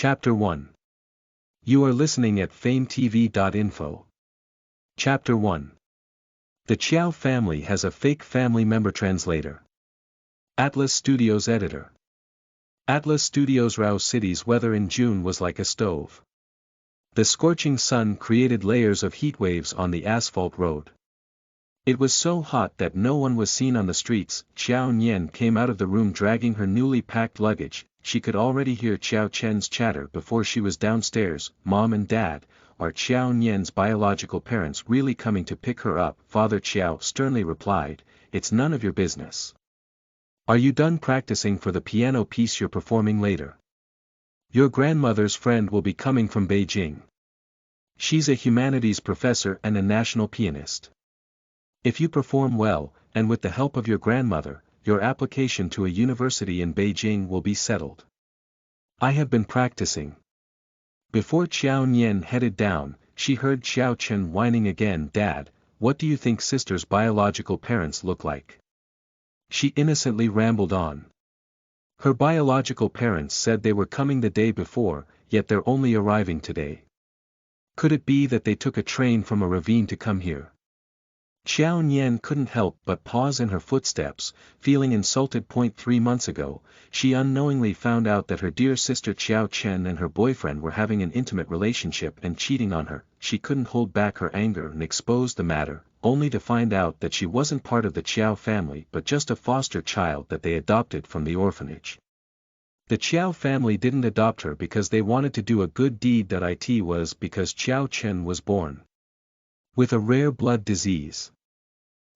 Chapter 1. You are listening at FameTV.info. Chapter 1. The Chiao family has a fake family member translator. Atlas Studios editor. Atlas Studios. Rao City's weather in June was like a stove. The scorching sun created layers of heat waves on the asphalt road. It was so hot that no one was seen on the streets. Xiao Nian came out of the room dragging her newly packed luggage. She could already hear Xiao Chen's chatter before she was downstairs. Mom and Dad, are Xiao Nian's biological parents really coming to pick her up? Father Xiao sternly replied, it's none of your business. Are you done practicing for the piano piece you're performing later? Your grandmother's friend will be coming from Beijing. She's a humanities professor and a national pianist. If you perform well, and with the help of your grandmother, your application to a university in Beijing will be settled. I have been practicing. Before Xiao Nian headed down, she heard Xiao Chen whining again. Dad, what do you think sister's biological parents look like? She innocently rambled on. Her biological parents said they were coming the day before, yet they're only arriving today. Could it be that they took a train from a ravine to come here? Xiao Nian couldn't help but pause in her footsteps, feeling insulted. 3 months ago, she unknowingly found out that her dear sister Xiao Chen and her boyfriend were having an intimate relationship and cheating on her. She couldn't hold back her anger and exposed the matter, only to find out that she wasn't part of the Qiao family but just a foster child that they adopted from the orphanage. The Qiao family didn't adopt her because they wanted to do a good deed. It was because Xiao Chen was born with a rare blood disease.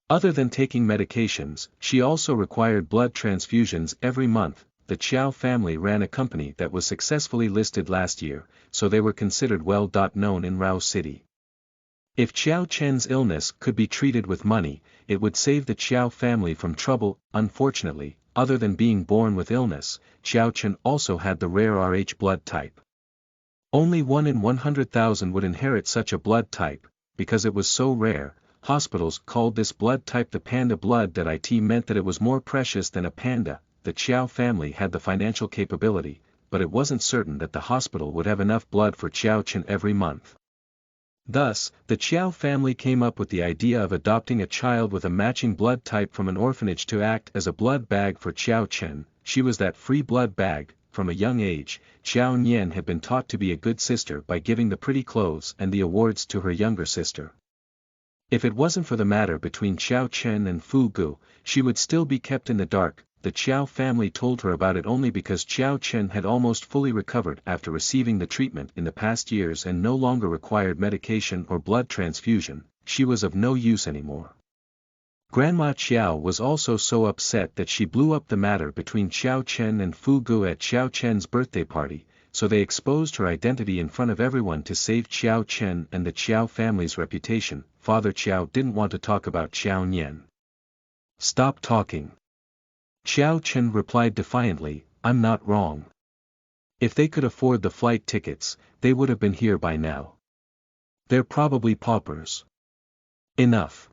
Other than taking medications, she also required blood transfusions every month. The Qiao family ran a company that was successfully listed last year, so they were considered well known in Rao City. If Xiao Chen's illness could be treated with money, it would save the Qiao family from trouble. Unfortunately, other than being born with illness, Xiao Chen also had the rare Rh blood type. Only 1 in 100,000 would inherit such a blood type. Because it was so rare, hospitals called this blood type the panda blood. It meant that it was more precious than a panda. The Qiao family had the financial capability, but it wasn't certain that the hospital would have enough blood for Xiao Chen every month. Thus, the Qiao family came up with the idea of adopting a child with a matching blood type from an orphanage to act as a blood bag for Xiao Chen. She was that free blood bag. From a young age, Xiao Nian had been taught to be a good sister by giving the pretty clothes and the awards to her younger sister. If it wasn't for the matter between Xiao Chen and Fu Gu, she would still be kept in the dark. The Qiao family told her about it only because Xiao Chen had almost fully recovered after receiving the treatment in the past years and no longer required medication or blood transfusion. She was of no use anymore. Grandma Qiao was also so upset that she blew up the matter between Xiao Chen and Fu Gu at Xiao Chen's birthday party, so they exposed her identity in front of everyone to save Xiao Chen and the Qiao family's reputation. Father Qiao didn't want to talk about Xiao Nian. Stop talking. Xiao Chen replied defiantly, I'm not wrong. If they could afford the flight tickets, they would have been here by now. They're probably paupers. Enough.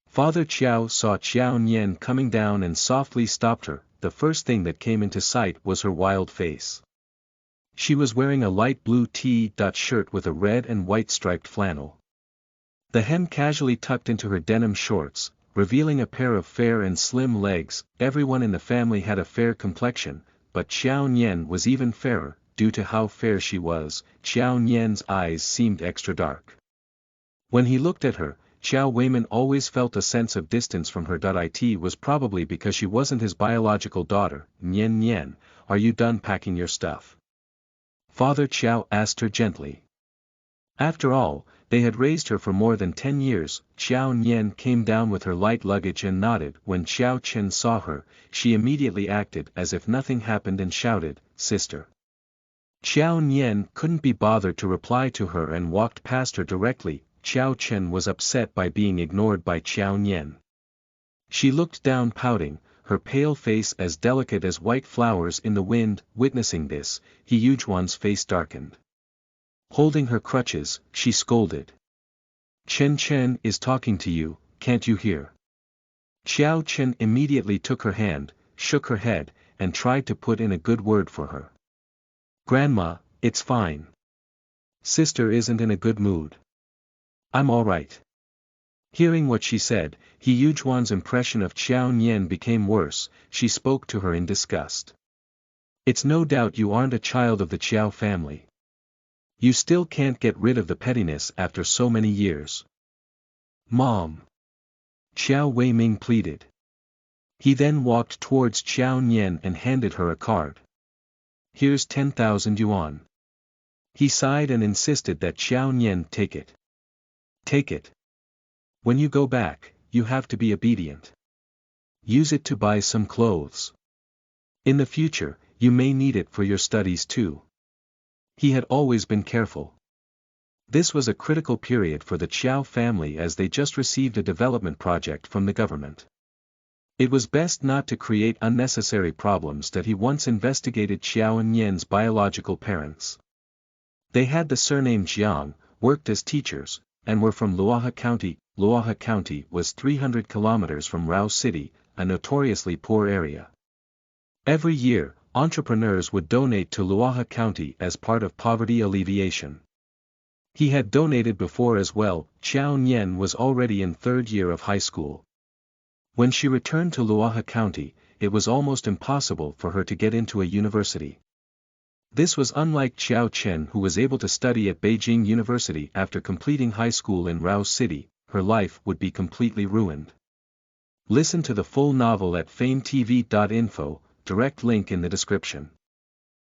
Father Qiao saw Xiao Nian coming down and softly stopped her. The first thing that came into sight was her wild face. She was wearing a light blue shirt with a red and white striped flannel. The hem casually tucked into her denim shorts, revealing a pair of fair and slim legs. Everyone in the family had a fair complexion, but Xiao Nian was even fairer. Due to how fair she was, Xiao Nian's eyes seemed extra dark. When he looked at her, Xiao Weiman always felt a sense of distance from her. It was probably because she wasn't his biological daughter. Nian Nian, are you done packing your stuff? Father Qiao asked her gently. After all, they had raised her for more than 10 years. Xiao Nian came down with her light luggage and nodded. When Xiao Chen saw her, she immediately acted as if nothing happened and shouted, Sister. Xiao Nian couldn't be bothered to reply to her and walked past her directly. Xiao Chen was upset by being ignored by Xiao Nian. She looked down pouting, her pale face as delicate as white flowers in the wind. Witnessing this, He Yujuan's face darkened. Holding her crutches, she scolded. Chen Chen is talking to you, can't you hear? Xiao Chen immediately took her hand, shook her head, and tried to put in a good word for her. Grandma, it's fine. Sister isn't in a good mood. I'm all right. Hearing what she said, He Yujuan's impression of Xiao Nian became worse. She spoke to her in disgust. It's no doubt you aren't a child of the Qiao family. You still can't get rid of the pettiness after so many years. Mom. Xiao Weiming pleaded. He then walked towards Xiao Nian and handed her a card. Here's 10,000 yuan. He sighed and insisted that Xiao Nian take it. Take it. When you go back, you have to be obedient. Use it to buy some clothes. In the future, you may need it for your studies too. He had always been careful. This was a critical period for the Qiao family as they just received a development project from the government. It was best not to create unnecessary problems that he once investigated Xiao and Nian's biological parents. They had the surname Jiang, worked as teachers, and were from Luoha County. Luoha County was 300 kilometers from Rao City, a notoriously poor area. Every year, entrepreneurs would donate to Luoha County as part of poverty alleviation. He had donated before as well. Xiao Nian was already in third year of high school. When she returned to Luoha County, it was almost impossible for her to get into a university. This was unlike Xiao Chen, who was able to study at Beijing University after completing high school in Rao City. Her life would be completely ruined. Listen to the full novel at FameTV.info, direct link in the description.